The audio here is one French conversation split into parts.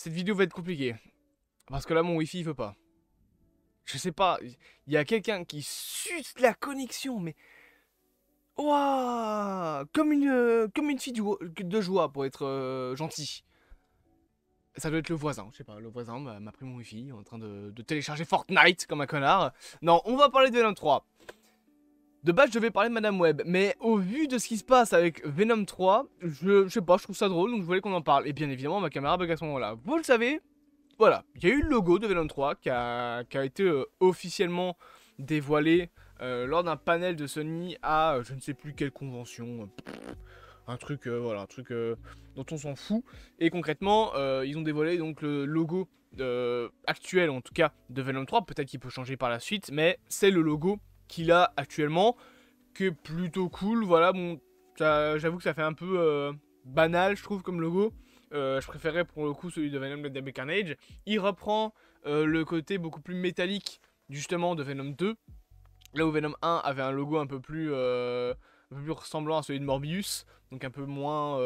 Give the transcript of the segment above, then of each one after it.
cette vidéo va être compliquée. Parce que là, mon wifi, il veut pas. Je sais pas, il y a quelqu'un qui suce la connexion, mais... Ouah, comme une fille de joie, pour être gentil. Ça doit être le voisin, je sais pas, le voisin m'a pris mon wifi en train de télécharger Fortnite comme un connard. Non, on va parler de Venom 3. De base, je devais parler de Madame Web, mais au vu de ce qui se passe avec Venom 3, je sais pas, je trouve ça drôle, donc je voulais qu'on en parle. Et bien évidemment, ma caméra bug à ce moment-là. Vous le savez, voilà, il y a eu le logo de Venom 3 qui a été officiellement dévoilé lors d'un panel de Sony à je ne sais plus quelle convention. Un truc, voilà, un truc dont on s'en fout. Et concrètement, ils ont dévoilé donc le logo actuel, en tout cas, de Venom 3. Peut-être qu'il peut changer par la suite, mais c'est le logo qu'il a actuellement, qui est plutôt cool. Voilà, bon, j'avoue que ça fait un peu banal, je trouve, comme logo. Je préférais pour le coup celui de Venom Let There Be Carnage. Il reprend le côté beaucoup plus métallique, justement, de Venom 2. Là où Venom 1 avait un logo un peu plus ressemblant à celui de Morbius, donc un peu moins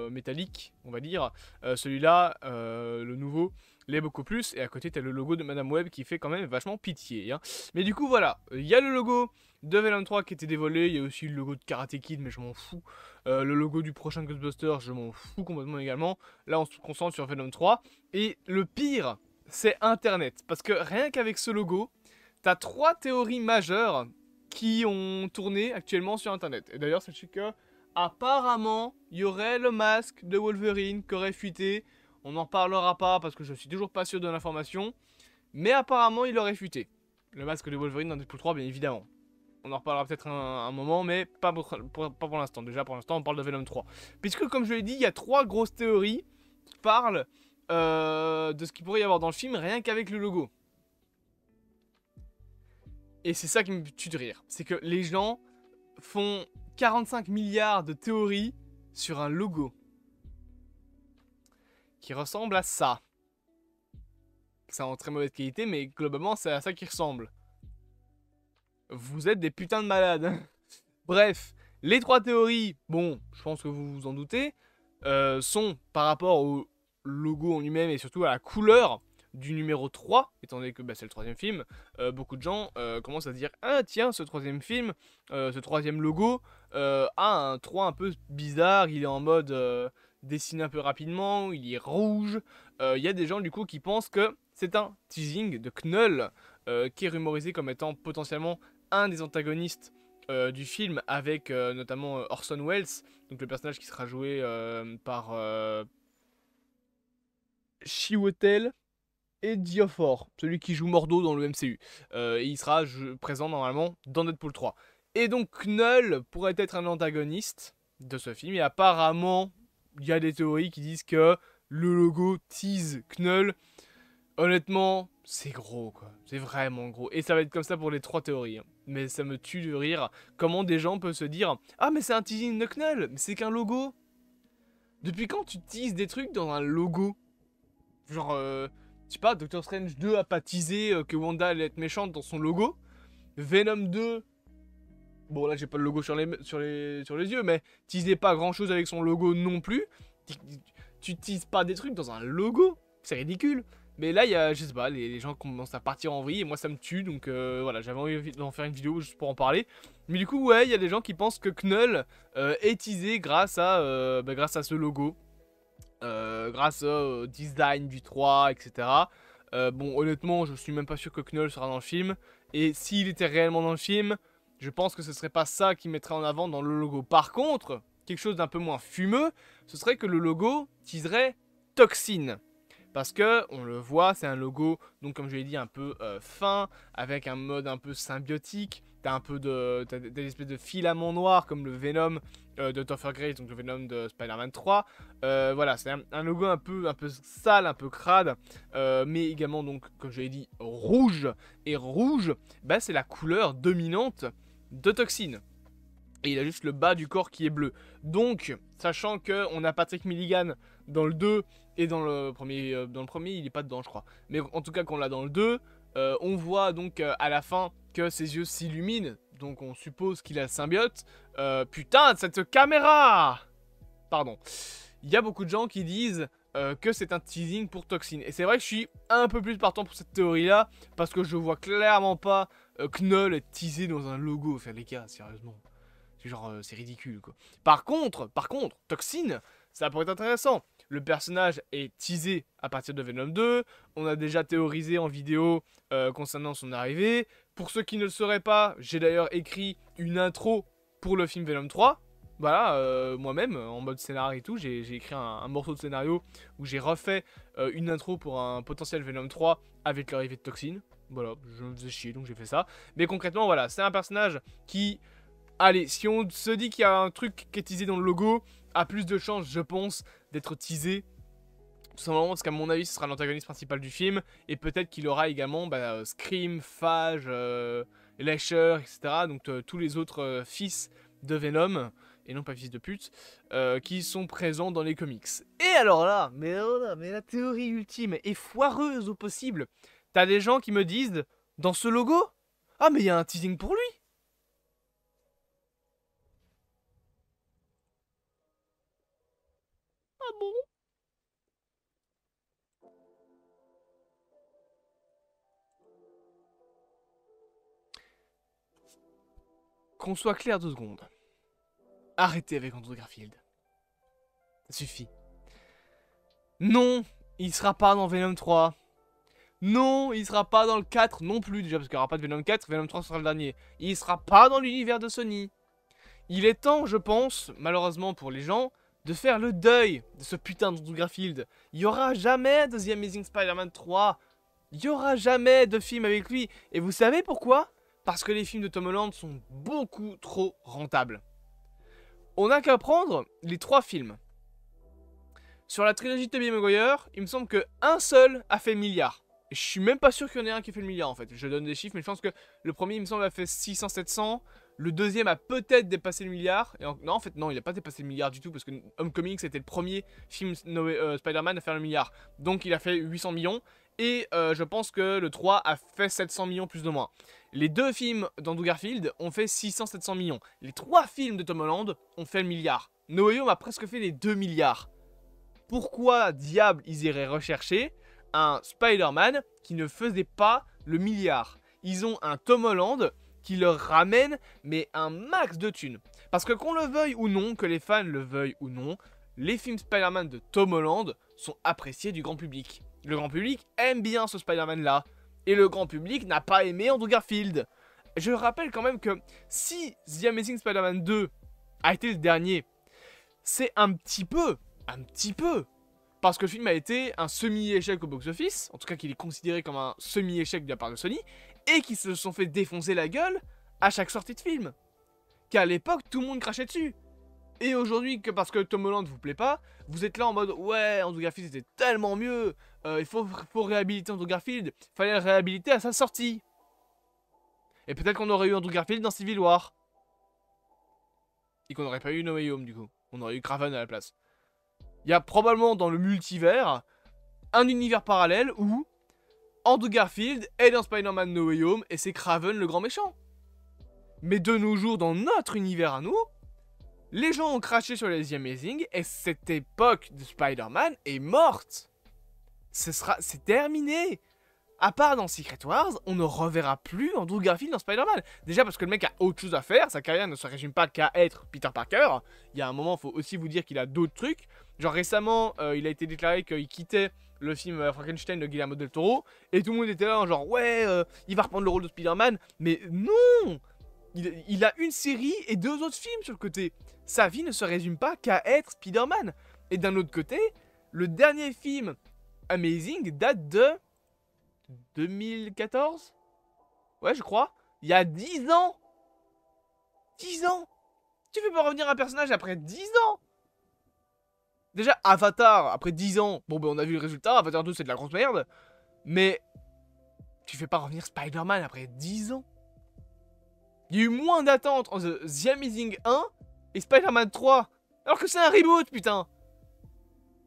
métallique, on va dire. Celui-là, le nouveau, l'est beaucoup plus, et à côté, t'as le logo de Madame Web qui fait quand même vachement pitié. Hein. Mais du coup, voilà, il y a le logo de Venom 3 qui était dévoilé, il y a aussi le logo de Karate Kid, mais je m'en fous. Le logo du prochain Ghostbusters, je m'en fous complètement également. Là, on se concentre sur Venom 3. Et le pire, c'est Internet, parce que rien qu'avec ce logo, t'as 3 théories majeures qui ont tourné actuellement sur internet. Et d'ailleurs, sachez que apparemment, il y aurait le masque de Wolverine qui aurait fuité. On n'en parlera pas parce que je suis toujours pas sûr de l'information. Mais apparemment, il aurait fuité. Le masque de Wolverine dans Deadpool 3, bien évidemment. On en reparlera peut-être un moment, mais pas pour l'instant. Déjà, pour l'instant, on parle de Venom 3. Puisque, comme je l'ai dit, il y a 3 grosses théories qui parlent de ce qu'il pourrait y avoir dans le film, rien qu'avec le logo. Et c'est ça qui me tue de rire. C'est que les gens font 45 milliards de théories sur un logo. Qui ressemble à ça. C'est en très mauvaise qualité, mais globalement, c'est à ça qui ressemble. Vous êtes des putains de malades. Bref, les 3 théories, bon, je pense que vous vous en doutez, sont par rapport au logo en lui-même et surtout à la couleur du numéro 3, étant donné que c'est le 3e film, beaucoup de gens commencent à dire « Ah tiens, ce 3e film, ce 3e logo a un 3 un peu bizarre, il est en mode dessiné un peu rapidement, il est rouge. » Il y a des gens du coup qui pensent que c'est un teasing de Knull, qui est rumorisé comme étant potentiellement un des antagonistes du film, avec notamment Orson Welles, donc le personnage qui sera joué par Chiwetel et Ejiofor, celui qui joue Mordo dans le MCU. Et il sera présent normalement dans Deadpool 3. Et donc Knull pourrait être un antagoniste de ce film. Et apparemment, il y a des théories qui disent que le logo tease Knull. Honnêtement, c'est gros quoi. C'est vraiment gros. Et ça va être comme ça pour les 3 théories. Hein. Mais ça me tue de rire. Comment des gens peuvent se dire « Ah mais c'est un teasing de Knull, mais c'est qu'un logo !» Depuis quand tu teases des trucs dans un logo? Genre, je sais pas, Doctor Strange 2 a pas teasé que Wanda allait être méchante dans son logo. Venom 2, bon là j'ai pas le logo sur les yeux, mais teasait pas grand chose avec son logo non plus. Tu teases pas des trucs dans un logo, c'est ridicule. Mais là, il y a, je sais pas, les gens commencent à partir en vrille et moi ça me tue, donc voilà, j'avais envie d'en faire une vidéo juste pour en parler. Mais du coup, ouais, il y a des gens qui pensent que Knull est teasé grâce à ce logo. Grâce au design du 3, etc. Bon, honnêtement, je suis même pas sûr que Knull sera dans le film. Et s'il était réellement dans le film, je pense que ce serait pas ça qu'il mettrait en avant dans le logo. Par contre, quelque chose d'un peu moins fumeux, ce serait que le logo teaserait Toxine. Parce que, on le voit, c'est un logo, donc comme je l'ai dit, un peu fin, avec un mode un peu symbiotique. T'as des espèces de filaments noirs, comme le Venom de Topher Grace, donc le Venom de Spider-Man 3. Voilà, c'est un logo un peu sale, un peu crade, mais également, donc, comme je l'ai dit, rouge. Et rouge, c'est la couleur dominante de Toxine. Et il a juste le bas du corps qui est bleu. Donc, sachant qu'on a Patrick Milligan dans le 2 et dans le premier il est pas dedans je crois. Mais en tout cas qu'on l'a dans le 2, on voit donc à la fin que ses yeux s'illuminent. Donc on suppose qu'il a le symbiote. Putain, cette caméra! Pardon. Il y a beaucoup de gens qui disent que c'est un teasing pour Toxin. Et c'est vrai que je suis un peu plus partant pour cette théorie-là, parce que je vois clairement pas Knull être teasé dans un logo. Enfin les gars, sérieusement. C'est genre, c'est ridicule quoi. Par contre, Toxin, ça pourrait être intéressant. Le personnage est teasé à partir de Venom 2. On a déjà théorisé en vidéo concernant son arrivée. Pour ceux qui ne le sauraient pas, j'ai d'ailleurs écrit une intro pour le film Venom 3. Voilà, moi-même, en mode scénario et tout, j'ai écrit un morceau de scénario où j'ai refait une intro pour un potentiel Venom 3 avec l'arrivée de Toxin. Voilà, je me faisais chier donc j'ai fait ça. Mais concrètement, voilà, c'est un personnage qui... Allez, si on se dit qu'il y a un truc qui est teasé dans le logo, a plus de chances, je pense, d'être teasé. Tout simplement parce qu'à mon avis, ce sera l'antagoniste principal du film. Et peut-être qu'il aura également Scream, Phage, Lasher, etc. Donc tous les autres fils de Venom, et non pas fils de pute, qui sont présents dans les comics. Et alors là, mais la théorie ultime est foireuse au possible. T'as des gens qui me disent, dans ce logo, ah mais il y a un teasing pour lui. Ah bon? Qu'on soit clair 2 secondes. Arrêtez avec Andrew Garfield. Ça suffit. Non, il sera pas dans Venom 3. Non, il sera pas dans le 4 non plus, déjà parce qu'il n'y aura pas de Venom 4, Venom 3 sera le dernier. Il sera pas dans l'univers de Sony. Il est temps, je pense, malheureusement pour les gens, de faire le deuil de ce putain d'Andrew Garfield. Il n'y aura jamais de The Amazing Spider-Man 3. Il n'y aura jamais de film avec lui. Et vous savez pourquoi? Parce que les films de Tom Holland sont beaucoup trop rentables. On n'a qu'à prendre les 3 films. Sur la trilogie de Tobey Maguire, il me semble qu'un seul a fait le milliard. Et je suis même pas sûr qu'il y en ait un qui a fait le milliard en fait. Je donne des chiffres, mais je pense que le premier, il me semble, a fait 600-700. Le deuxième a peut-être dépassé le milliard. Et non, en fait, non, il a pas dépassé le milliard du tout. Parce que Homecoming, c'était le premier film Spider-Man à faire le milliard. Donc il a fait 800 millions. Et je pense que le 3 a fait 700 millions plus ou moins. Les 2 films d'Andrew Garfield ont fait 600-700 millions. Les 3 films de Tom Holland ont fait le milliard. No Way Home a presque fait les 2 milliards. Pourquoi diable ils iraient rechercher un Spider-Man qui ne faisait pas le milliard? Ils ont un Tom Holland qui leur ramène mais un max de thunes. Parce que qu'on le veuille ou non, que les fans le veuillent ou non, les films Spider-Man de Tom Holland sont appréciés du grand public. Le grand public aime bien ce Spider-Man là. Et le grand public n'a pas aimé Andrew Garfield. Je rappelle quand même que si The Amazing Spider-Man 2 a été le dernier, c'est un petit peu, parce que le film a été un semi-échec au box-office, en tout cas qu'il est considéré comme un semi-échec de la part de Sony, et qui se sont fait défoncer la gueule à chaque sortie de film. Qu'à l'époque, tout le monde crachait dessus. Et aujourd'hui, que parce que Tom Holland vous plaît pas, vous êtes là en mode ouais, Andrew Garfield c'était tellement mieux, il faut réhabiliter Andrew Garfield, fallait le réhabiliter à sa sortie. Et peut-être qu'on aurait eu Andrew Garfield dans Civil War. Et qu'on n'aurait pas eu No Way Home du coup. On aurait eu Kraven à la place. Il y a probablement dans le multivers un univers parallèle où Andrew Garfield est dans Spider-Man No Way Home et c'est Kraven le grand méchant. Mais de nos jours, dans notre univers à nous, les gens ont craché sur les The Amazing et cette époque de Spider-Man est morte. C'est terminé. À part dans Secret Wars, on ne reverra plus Andrew Garfield dans Spider-Man. Déjà parce que le mec a autre chose à faire, sa carrière ne se résume pas qu'à être Peter Parker. Il y a un moment, il faut aussi vous dire qu'il a d'autres trucs. Genre récemment, il a été déclaré qu'il quittait le film Frankenstein de Guillermo del Toro. Et tout le monde était là genre ouais, il va reprendre le rôle de Spider-Man. Mais non, il a une série et 2 autres films sur le côté. Sa vie ne se résume pas qu'à être Spider-Man. Et d'un autre côté, le dernier film Amazing date de 2014? Ouais, je crois. Il y a 10 ans. 10 ans. Tu fais pas revenir un personnage après 10 ans? Déjà, Avatar, après 10 ans, bon ben on a vu le résultat, Avatar 2 c'est de la grosse merde. Mais tu fais pas revenir Spider-Man après 10 ans? Il y a eu moins d'attente entre The Amazing 1 et Spider-Man 3. Alors que c'est un reboot, putain.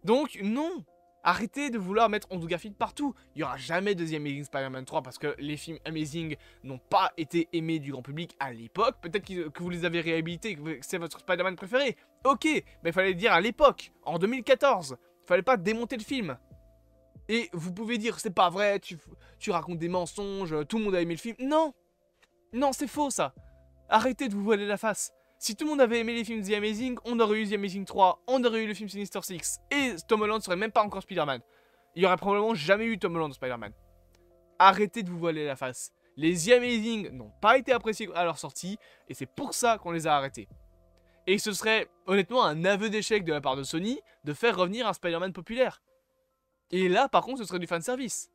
Donc, non. Arrêtez de vouloir mettre Andrew Garfield partout. Il n'y aura jamais de The Amazing Spider-Man 3 parce que les films Amazing n'ont pas été aimés du grand public à l'époque. Peut-être que vous les avez réhabilités, que c'est votre Spider-Man préféré. Ok, mais il fallait le dire à l'époque, en 2014. Fallait pas démonter le film. Et vous pouvez dire, c'est pas vrai, tu racontes des mensonges, tout le monde a aimé le film. Non. Non, c'est faux ça. Arrêtez de vous voiler la face. Si tout le monde avait aimé les films The Amazing, on aurait eu The Amazing 3, on aurait eu le film Sinister Six, et Tom Holland serait même pas encore Spider-Man. Il y aurait probablement jamais eu Tom Holland dans Spider-Man. Arrêtez de vous voiler la face. Les The Amazing n'ont pas été appréciés à leur sortie, et c'est pour ça qu'on les a arrêtés. Et ce serait honnêtement un aveu d'échec de la part de Sony de faire revenir un Spider-Man populaire. Et là, par contre, ce serait du fanservice.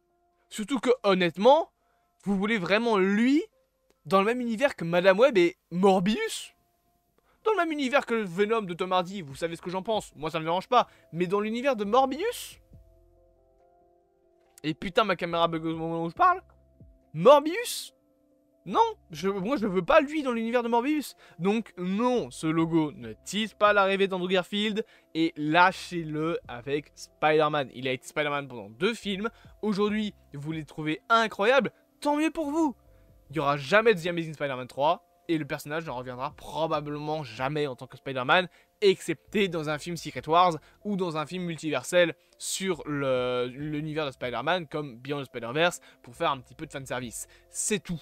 Surtout que, honnêtement, vous voulez vraiment lui dans le même univers que Madame Web et Morbius? Dans le même univers que Venom de Tom Hardy, vous savez ce que j'en pense, moi ça me dérange pas. Mais dans l'univers de Morbius? Et putain, ma caméra bug au moment où je parle? Morbius? Non, moi je veux pas lui dans l'univers de Morbius. Donc non, ce logo ne tease pas l'arrivée d'Andrew Garfield et lâchez-le avec Spider-Man. Il a été Spider-Man pendant 2 films. Aujourd'hui, vous les trouvez incroyables, tant mieux pour vous. Il n'y aura jamais de The Amazing Spider-Man 3 et le personnage ne reviendra probablement jamais en tant que Spider-Man, excepté dans un film Secret Wars ou dans un film multiversel sur l'univers de Spider-Man comme Beyond the Spider-Verse pour faire un petit peu de fanservice. C'est tout.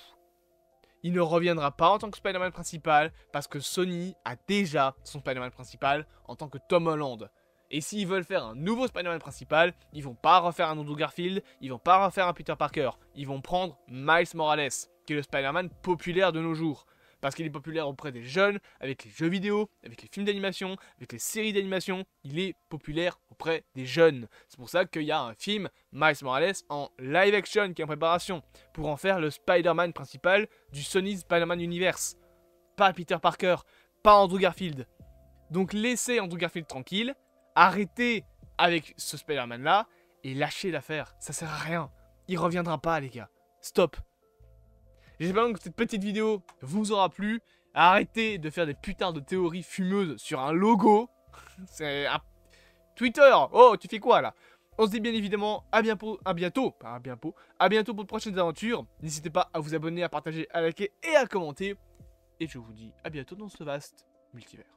Il ne reviendra pas en tant que Spider-Man principal parce que Sony a déjà son Spider-Man principal en tant que Tom Holland. Et s'ils veulent faire un nouveau Spider-Man principal, ils vont pas refaire un Andrew Garfield, ils vont pas refaire un Peter Parker, ils vont prendre Miles Morales, qui est le Spider-Man populaire de nos jours. Parce qu'il est populaire auprès des jeunes, avec les jeux vidéo, avec les films d'animation, avec les séries d'animation, il est populaire auprès des jeunes. C'est pour ça qu'il y a un film, Miles Morales, en live action qui est en préparation, pour en faire le Spider-Man principal du Sony Spider-Man Universe. Pas Peter Parker, pas Andrew Garfield. Donc laissez Andrew Garfield tranquille, arrêtez avec ce Spider-Man là, et lâchez l'affaire, ça sert à rien. Il reviendra pas les gars, stop. J'espère que cette petite vidéo vous aura plu. Arrêtez de faire des putains de théories fumeuses sur un logo. C'est un... Twitter. Oh, tu fais quoi là? On se dit bien évidemment à bientôt pour de prochaines aventures. N'hésitez pas à vous abonner, à partager, à liker et à commenter. Et je vous dis à bientôt dans ce vaste multivers.